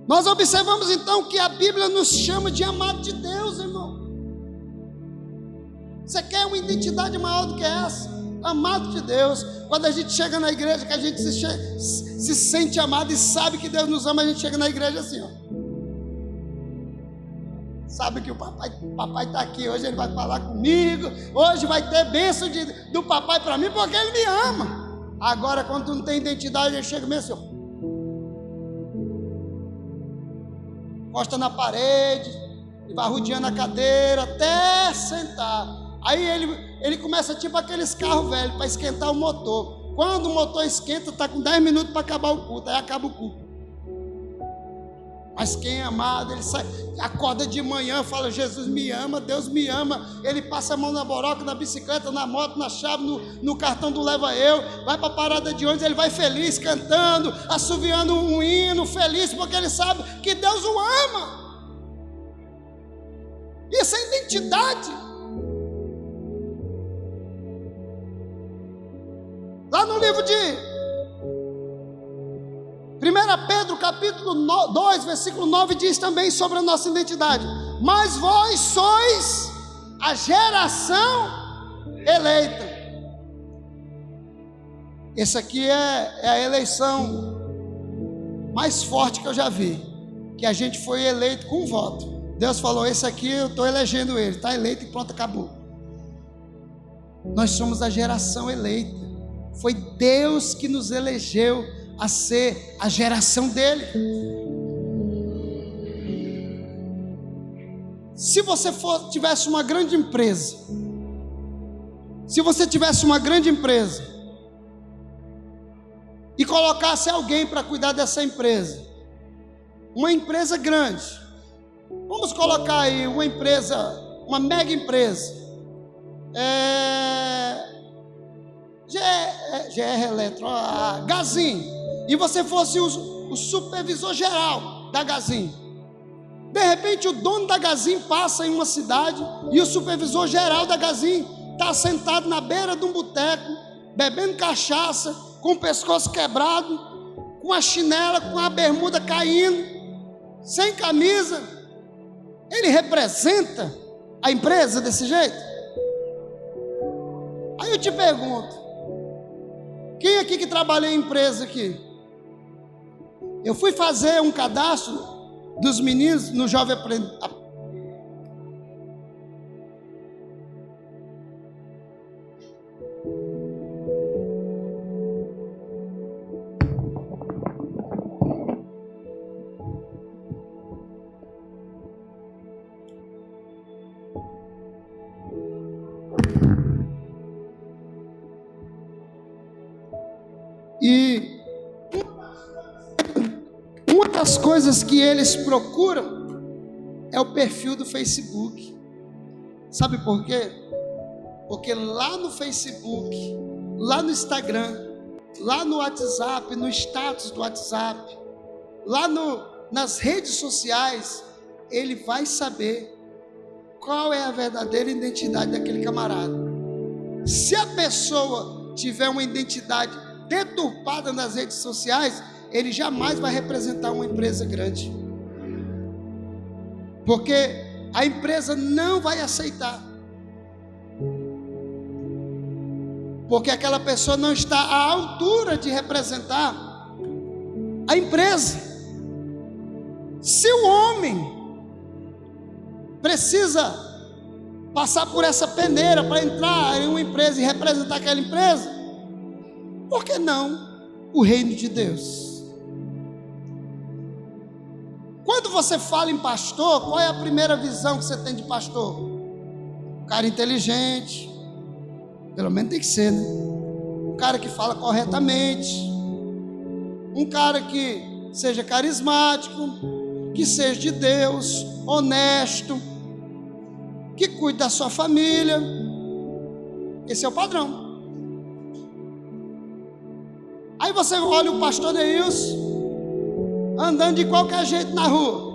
Nós observamos então que a Bíblia nos chama de amado de Deus, irmão. Você quer uma identidade maior do que essa? Amado de Deus. Quando a gente chega na igreja, que a gente se sente amado e sabe que Deus nos ama, a gente chega na igreja assim, ó. Sabe que o papai está aqui, hoje ele vai falar comigo, hoje vai ter bênção do papai para mim, porque ele me ama. Agora, quando tu não tem identidade, ele chega meio assim, ó. Encosta na parede, e vai rodeando a cadeira até sentar. Aí ele começa tipo aqueles carros velhos para esquentar o motor. Quando o motor esquenta, está com 10 minutos para acabar o culto, aí acaba o culto. Mas quem é amado, ele sai, acorda de manhã, fala, Jesus me ama, Deus me ama. Ele passa a mão na boroca, na bicicleta, na moto, na chave, no cartão do Leva Eu. Vai para a parada de ônibus, ele vai feliz, cantando, assoviando um hino, feliz, porque ele sabe que Deus o ama. Isso é identidade. Lá no livro de 1 Pedro, capítulo 2, versículo 9, diz também sobre a nossa identidade. Mas vós sois a geração eleita. Essa aqui é a eleição mais forte que eu já vi. Que a gente foi eleito com voto. Deus falou, esse aqui eu estou elegendo ele. Está eleito e pronto, acabou. Nós somos a geração eleita. Foi Deus que nos elegeu a ser a geração dele. Se você tivesse uma grande empresa, e colocasse alguém para cuidar dessa empresa, uma empresa grande, vamos colocar aí uma empresa, uma mega empresa, GR Eletro, Gazin, e você fosse o supervisor geral da Gazin. De repente o dono da Gazin passa em uma cidade e o supervisor geral da Gazin está sentado na beira de um boteco, bebendo cachaça, com o pescoço quebrado, com a chinela, com a bermuda caindo, sem camisa. Ele representa a empresa desse jeito? Aí eu te pergunto, quem aqui que trabalha em empresa aqui? Eu fui fazer um cadastro dos meninos no Jovem Aprendizado. E uma das coisas que eles procuram é o perfil do Facebook. Sabe por quê? Porque lá no Facebook, lá no Instagram, lá no WhatsApp, no status do WhatsApp, lá nas redes sociais, ele vai saber qual é a verdadeira identidade daquele camarada. Se a pessoa tiver uma identidade deturpada nas redes sociais, ele jamais vai representar uma empresa grande, porque a empresa não vai aceitar, porque aquela pessoa não está à altura de representar a empresa. Se o homem precisa passar por essa peneira para entrar em uma empresa e representar aquela empresa, por que não o reino de Deus? Quando você fala em pastor, qual é a primeira visão que você tem de pastor? Um cara inteligente, pelo menos tem que ser, né? Um cara que fala corretamente, um cara que seja carismático, que seja de Deus, honesto, que cuide da sua família. Esse é o padrão. Aí você olha o pastor Neilson andando de qualquer jeito na rua.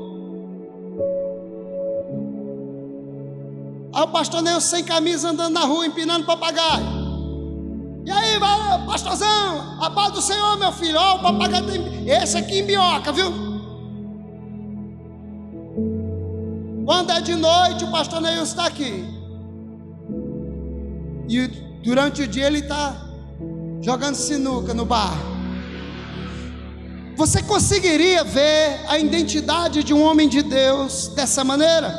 Aí o pastor Neilson sem camisa andando na rua, empinando papagaio. E aí, pastorzão, a paz do Senhor, meu filho. Ó, o papagaio tem esse aqui em minhoca, viu? Quando é de noite, o pastor Neilson está aqui. E durante o dia ele está jogando sinuca no bar. Você conseguiria ver a identidade de um homem de Deus dessa maneira?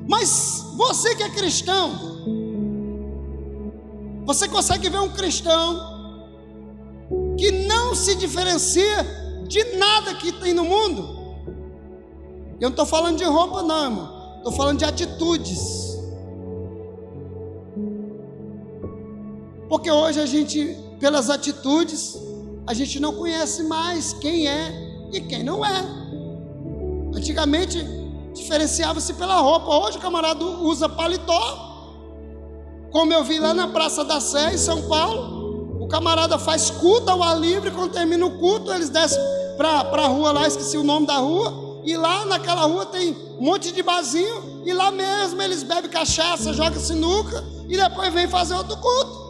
Mas você que é cristão, você consegue ver um cristão que não se diferencia de nada que tem no mundo? Eu não estou falando de roupa não, irmão. Estou falando de atitudes. Porque hoje a gente, pelas atitudes, a gente não conhece mais quem é e quem não é. Antigamente diferenciava-se pela roupa. Hoje o camarada usa paletó, como eu vi lá na Praça da Sé, em São Paulo. O camarada faz culto ao ar livre. Quando termina o culto, eles descem para a rua lá, esqueci o nome da rua, e lá naquela rua tem um monte de barzinho, e lá mesmo eles bebem cachaça, jogam sinuca, e depois vêm fazer outro culto.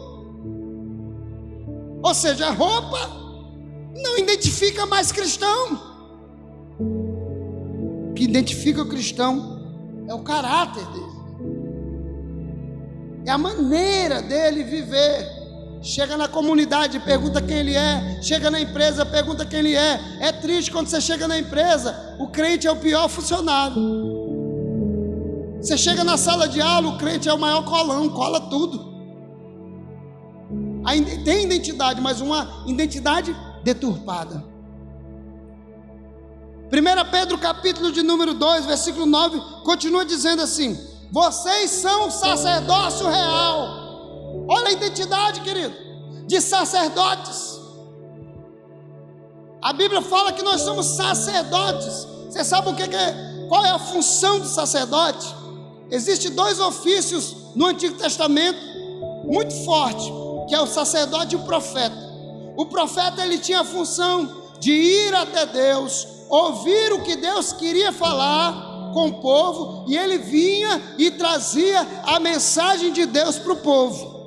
Ou seja, a roupa não identifica mais cristão. O que identifica o cristão é o caráter dele, é a maneira dele viver. Chega na comunidade, pergunta quem ele é. Chega na empresa, pergunta quem ele é. É triste quando você chega na empresa, o crente é o pior funcionário. Você chega na sala de aula, o crente é o maior colão, cola tudo. Tem identidade, mas uma identidade deturpada. 1 Pedro capítulo de número 2, versículo 9, continua dizendo assim: vocês são sacerdócio real. Olha a identidade, querido, de sacerdotes. A Bíblia fala que nós somos sacerdotes. Você sabe o que é? Qual é a função do sacerdote? Existem dois ofícios no Antigo Testamento muito fortes, que é o sacerdote e o profeta. O profeta, ele tinha a função de ir até Deus, ouvir o que Deus queria falar com o povo, e ele vinha e trazia a mensagem de Deus para o povo.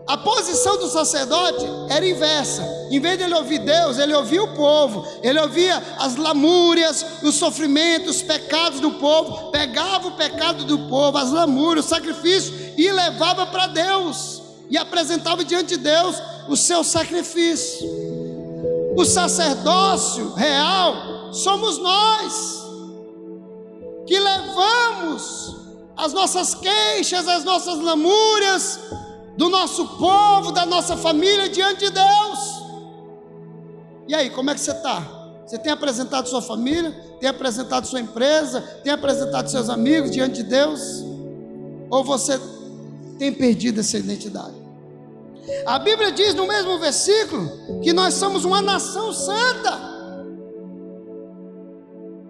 A posição do sacerdote era inversa. Em vez de ele ouvir Deus, ele ouvia o povo. Ele ouvia as lamúrias, os sofrimentos, os pecados do povo. Pegava o pecado do povo, as lamúrias, o sacrifício, e levava para Deus, e apresentava diante de Deus o seu sacrifício. O sacerdócio real somos nós, que levamos as nossas queixas, as nossas lamúrias do nosso povo, da nossa família diante de Deus. E aí, como é que você está? Você tem apresentado sua família? Tem apresentado sua empresa? Tem apresentado seus amigos diante de Deus? Ou você tem perdido essa identidade? A Bíblia diz no mesmo versículo que nós somos uma nação santa.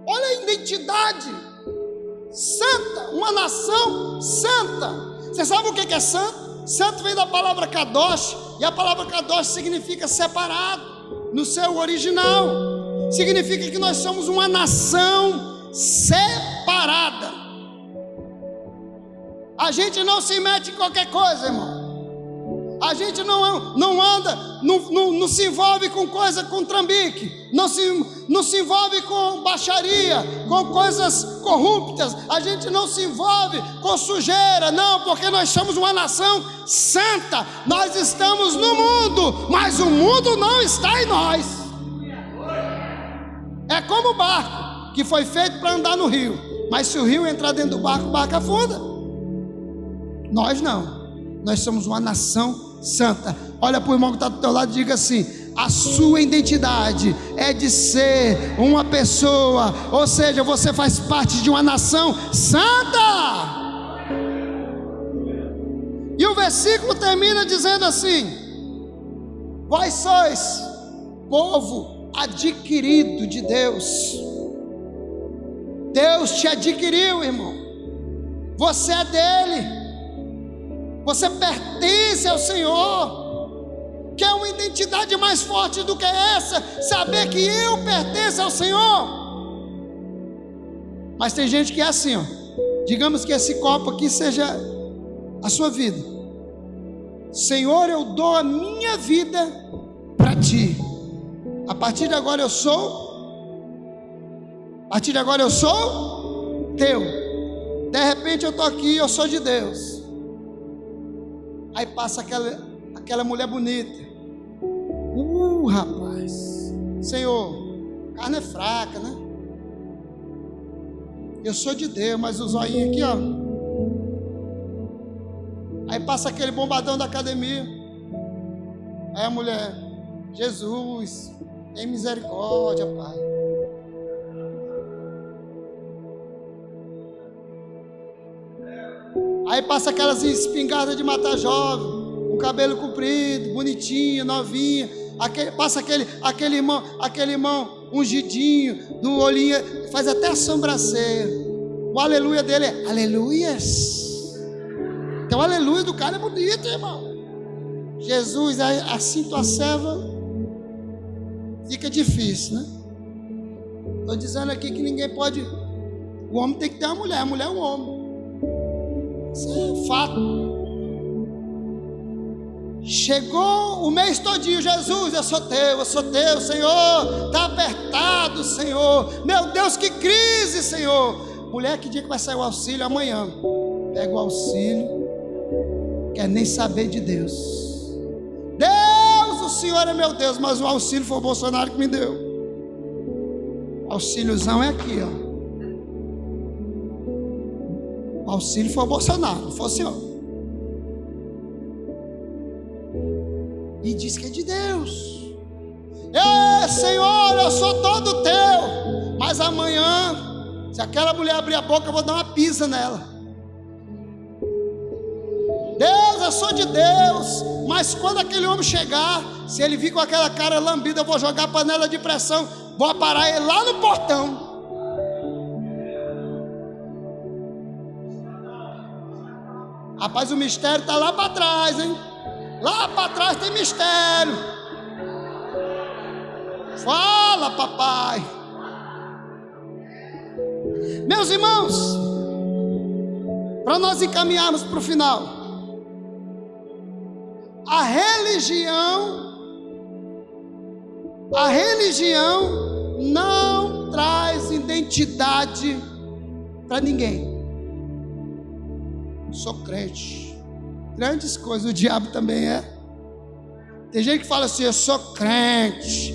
Olha a identidade santa, uma nação santa. Você sabe o que é santo? Santo vem da palavra kadosh, e a palavra kadosh significa separado, no seu original. Significa que nós somos uma nação separada. A gente não se mete em qualquer coisa, irmão. A gente não anda, não se envolve com coisa, com trambique, não se envolve com baixaria, com coisas corruptas. A gente não se envolve com sujeira, não, porque nós somos uma nação santa. Nós estamos no mundo, mas o mundo não está em nós. É como o barco que foi feito para andar no rio, mas se o rio entrar dentro do barco, o barco afunda. Nós não, nós somos uma nação santa. Olha para o irmão que está do teu lado e diga assim: a sua identidade é de ser uma pessoa, ou seja, você faz parte de uma nação santa. E o versículo termina dizendo assim: vós sois povo adquirido de Deus. Deus te adquiriu, irmão. Você é dele. Você pertence ao Senhor. Quer uma identidade mais forte do que essa? Saber que eu pertenço ao Senhor. Mas tem gente que é assim, ó. Digamos que esse copo aqui seja a sua vida. Senhor, eu dou a minha vida para ti. A partir de agora eu sou. A partir de agora eu sou teu. De repente eu estou aqui, eu sou de Deus. Aí passa aquela mulher bonita. Rapaz, Senhor, carne é fraca, né? Eu sou de Deus, mas o zoinho aqui, ó. Aí passa aquele bombadão da academia. Aí a mulher: Jesus, tem misericórdia, Pai. Aí passa aquelas espingardas de matar jovem, com cabelo comprido, bonitinho, novinha. Passa aquele irmão ungidinho, do olhinho, faz até a sobrancelha. O aleluia dele é aleluias. Então o aleluia do cara é bonito, irmão. Jesus, assim tua serva, fica difícil, né? Estou dizendo aqui que ninguém pode. O homem tem que ter uma mulher, a mulher é um homem. Isso é fato. Chegou o mês todinho: Jesus, eu sou teu, Senhor. Está apertado, Senhor. Meu Deus, que crise, Senhor. Mulher, que dia que vai sair o auxílio? Amanhã. Pega o auxílio, quer nem saber de Deus. Deus, o Senhor é meu Deus, mas o auxílio foi o Bolsonaro que me deu. O auxíliozão é aqui, ó. O auxílio foi o Bolsonaro, não foi o Senhor. E diz que é de Deus. Ei, Senhor, eu sou todo teu. Mas amanhã, se aquela mulher abrir a boca, eu vou dar uma pisa nela. Deus, eu sou de Deus. Mas quando aquele homem chegar, se ele vir com aquela cara lambida, eu vou jogar a panela de pressão, vou parar ele lá no portão. Rapaz, o mistério está lá para trás, hein? Lá para trás tem mistério. Fala, papai. Meus irmãos, para nós encaminharmos para o final, a religião não traz identidade para ninguém. Sou crente. Grandes coisas, o diabo também é. Tem gente que fala assim: eu sou crente.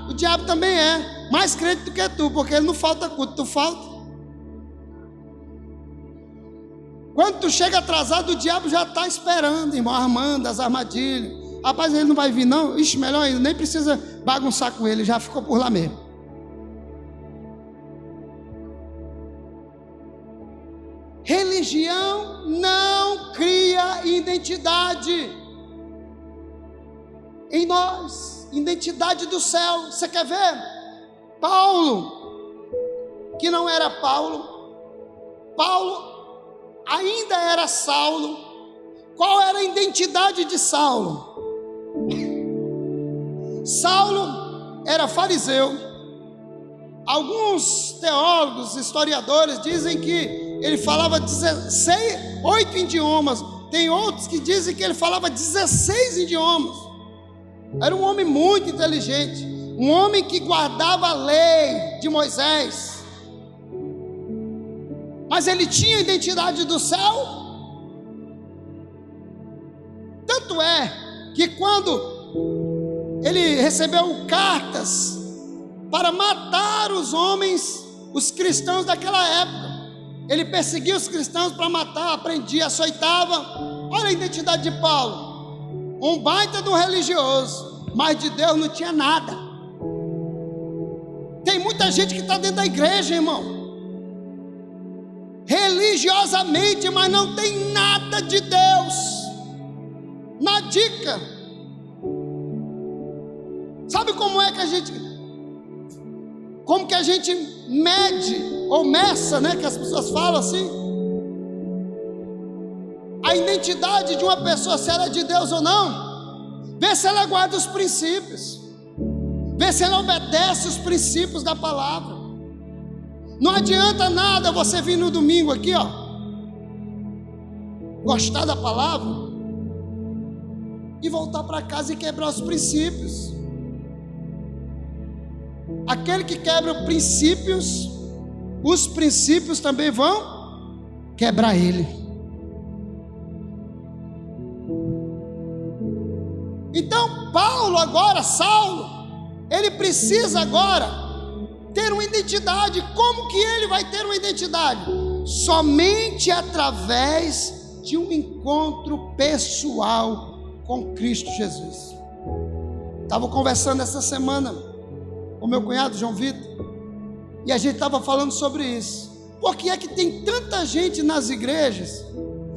O diabo também é. Mais crente do que tu, porque ele não falta culto, tu falta. Quando tu chega atrasado, o diabo já está esperando, irmão, armando as armadilhas. Rapaz, ele não vai vir não? Ixi, melhor ainda, nem precisa bagunçar com ele, já ficou por lá mesmo. Religião não cria identidade em nós, identidade do céu. Você quer ver? Paulo, que não era Paulo ainda era Saulo. Qual era a identidade de Saulo? Saulo era fariseu. Alguns teólogos, historiadores dizem que ele falava 8 idiomas. Tem outros que dizem que ele falava 16 idiomas. Era um homem muito inteligente, um homem que guardava a lei de Moisés. Mas ele tinha a identidade do céu. Tanto é que quando ele recebeu cartas para matar os homens, os cristãos daquela época, ele perseguia os cristãos para matar, prendia, açoitava. Olha a identidade de Paulo, um baita de um religioso, mas de Deus não tinha nada. Tem muita gente que está dentro da igreja, irmão, religiosamente, mas não tem nada de Deus. Na dica, sabe como é que a gente, como que a gente mede ou meça, né, que as pessoas falam assim, a identidade de uma pessoa, se ela é de Deus ou não? Vê se ela guarda os princípios, vê se ela obedece os princípios da palavra. Não adianta nada você vir no domingo aqui, ó, gostar da palavra e voltar para casa e quebrar os princípios. Aquele que quebra os princípios também vão quebrar ele. Então Paulo agora, Saulo, ele precisa agora ter uma identidade. Como que ele vai ter uma identidade? Somente através de um encontro pessoal com Cristo Jesus. Estava conversando essa semana com meu cunhado João Vitor, e a gente estava falando sobre isso. Por que é que tem tanta gente nas igrejas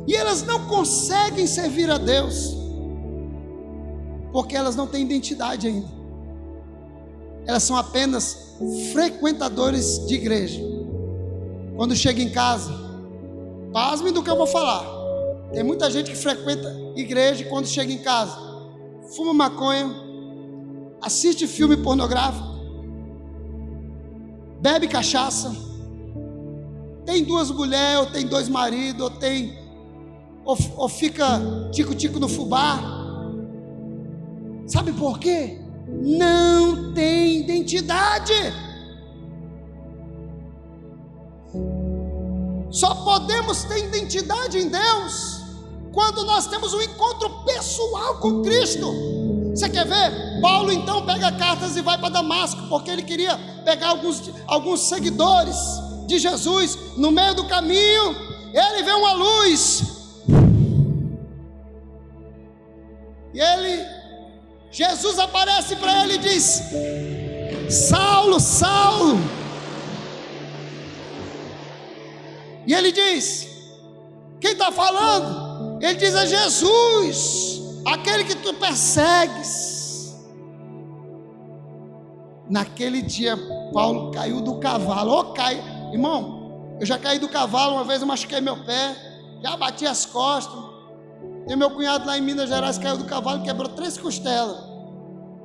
e elas não conseguem servir a Deus? Porque elas não têm identidade ainda. Elas são apenas frequentadores de igreja. Quando chega em casa, pasmem do que eu vou falar, tem muita gente que frequenta igreja e quando chega em casa, fuma maconha, assiste filme pornográfico, bebe cachaça, tem 2 mulheres, ou tem 2 maridos, ou fica tico-tico no fubá. Sabe por quê? Não tem identidade. Só podemos ter identidade em Deus quando nós temos um encontro pessoal com Cristo. Você quer ver? Paulo então pega cartas e vai para Damasco, porque ele queria pegar alguns seguidores de Jesus. No meio do caminho, ele vê uma luz, e Jesus aparece para ele e diz: Saulo, Saulo. E ele diz: quem está falando? Ele diz: é Jesus, aquele que tu persegues. Naquele dia Paulo caiu do cavalo. Irmão, eu já caí do cavalo uma vez, eu machuquei meu pé, já bati as costas. E meu cunhado lá em Minas Gerais caiu do cavalo e quebrou 3 costelas.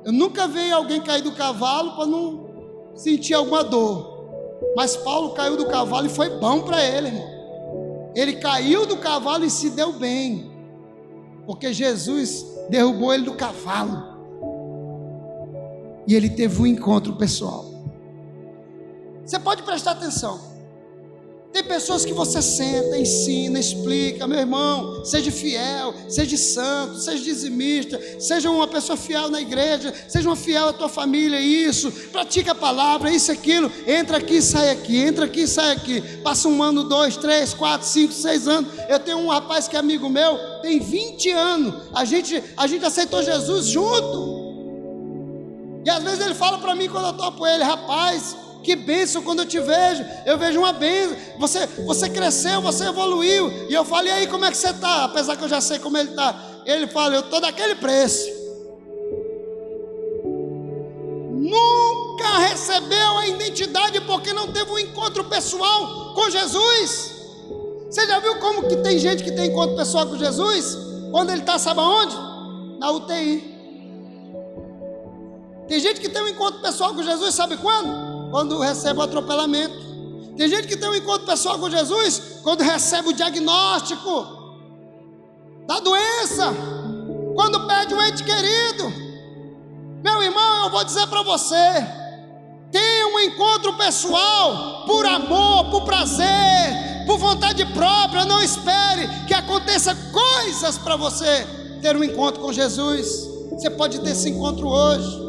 Eu nunca vi alguém cair do cavalo para não sentir alguma dor. Mas Paulo caiu do cavalo e foi bom para ele, irmão. Ele caiu do cavalo e se deu bem, porque Jesus derrubou ele do cavalo e ele teve um encontro pessoal. Você pode prestar atenção. Tem pessoas que você senta, ensina, explica: meu irmão, seja fiel, seja santo, seja dizimista, seja uma pessoa fiel na igreja, seja uma fiel à tua família, isso, pratica a palavra, isso, aquilo, entra aqui, sai aqui, entra aqui, sai aqui. Passa 1 ano, 2, 3, 4, 5, 6 anos. Eu tenho um rapaz que é amigo meu, tem 20 anos, a gente aceitou Jesus junto. E às vezes ele fala para mim quando eu topo ele: rapaz, que bênção, quando eu te vejo, eu vejo uma bênção, você cresceu, você evoluiu. E eu falo: e aí, como é que você está? Apesar que eu já sei como ele está. Ele fala: eu estou daquele preço. Nunca recebeu a identidade porque não teve um encontro pessoal com Jesus. Você já viu como que tem gente que tem encontro pessoal com Jesus? Quando ele está, sabe aonde? Na UTI. Tem gente que tem um encontro pessoal com Jesus, sabe quando? Quando recebe o atropelamento. Tem gente que tem um encontro pessoal com Jesus quando recebe o diagnóstico. da doença, quando perde um ente querido. Meu irmão, eu vou dizer para você: tenha um encontro pessoal, por amor, por prazer, por vontade própria. Não espere que aconteça coisas para você ter um encontro com Jesus. Você pode ter esse encontro hoje.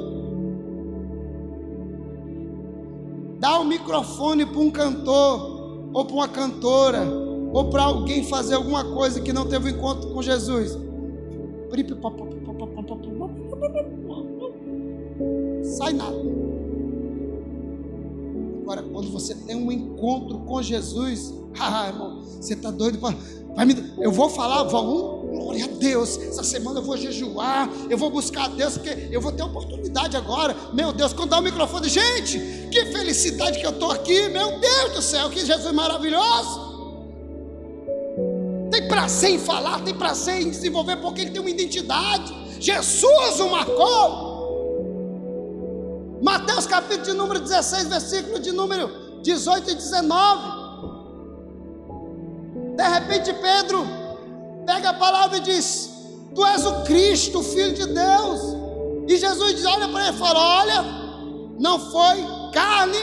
Dá o microfone para um cantor, ou para uma cantora, ou para alguém fazer alguma coisa que não teve um encontro com Jesus. Sai nada. Agora, quando você tem um encontro com Jesus, irmão, você está doido para... Eu vou falar, glória a Deus, essa semana eu vou jejuar, eu vou buscar a Deus, porque eu vou ter oportunidade agora. Meu Deus, quando dá o microfone, gente, que felicidade que eu estou aqui, meu Deus do céu, que Jesus maravilhoso. Tem prazer em falar, tem prazer em desenvolver, porque ele tem uma identidade. Jesus o marcou. Mateus capítulo de número 16, versículo de número 18 e 19. De repente Pedro pega a palavra e diz: tu és o Cristo, o Filho de Deus. E Jesus olha para ele e fala: olha, não foi carne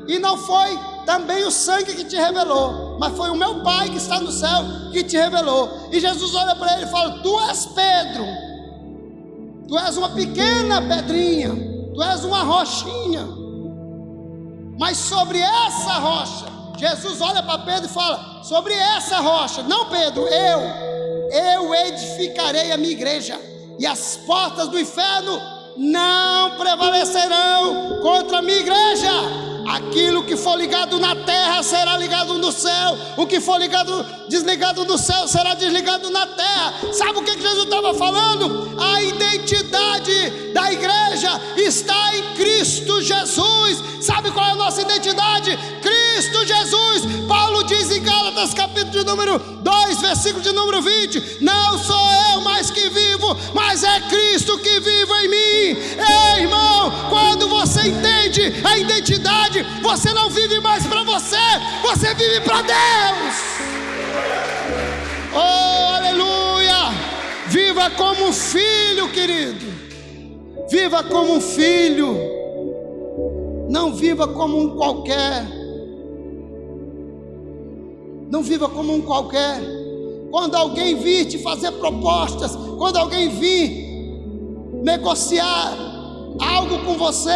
e não foi também o sangue que te revelou, mas foi o meu Pai que está no céu que te revelou. E Jesus olha para ele e fala: tu és Pedro, tu és uma pequena pedrinha, tu és uma rochinha, mas sobre essa rocha, Jesus olha para Pedro e fala: sobre essa rocha, não Pedro, eu edificarei a minha igreja, e as portas do inferno não prevalecerão contra a minha igreja. Aquilo que for ligado na terra será ligado no céu, o que for desligado no céu será desligado na terra. Sabe o que Jesus estava falando? A identidade da igreja está em Cristo Jesus. Sabe qual é a nossa identidade? Cristo Jesus. Paulo diz em Gálatas capítulo de número 2, versículo de número 20: não sou eu mais que vivo, mas é Cristo que vive em mim. Ei, irmão, quando você entende a identidade, você não vive mais para você, você vive para Deus. Oh, aleluia! Viva como um filho, querido. Viva como um filho. Não viva como um qualquer. Não viva como um qualquer. Quando alguém vir te fazer propostas, quando alguém vir negociar algo com você,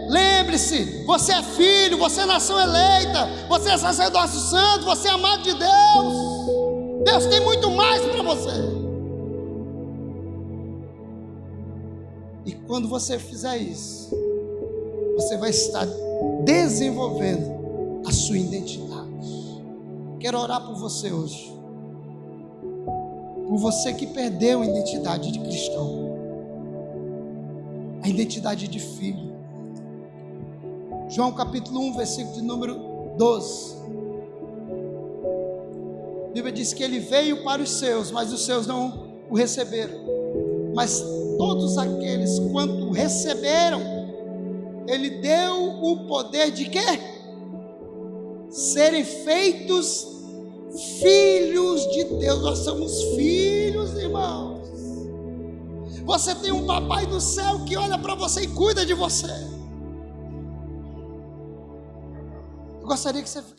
lembre-se: você é filho, você é nação eleita, você é sacerdócio santo, você é amado de Deus. Deus tem muito mais para você. E quando você fizer isso, você vai estar desenvolvendo a sua identidade. Quero orar por você hoje, por você que perdeu a identidade de cristão, a identidade de filho. João capítulo 1, versículo de número 12. A Bíblia diz que ele veio para os seus, mas os seus não o receberam. Mas todos aqueles quanto receberam, ele deu o poder de quê? Serem feitos filhos de Deus. Nós somos filhos, irmãos. Você tem um papai do céu que olha para você e cuida de você. Eu gostaria que você ficasse.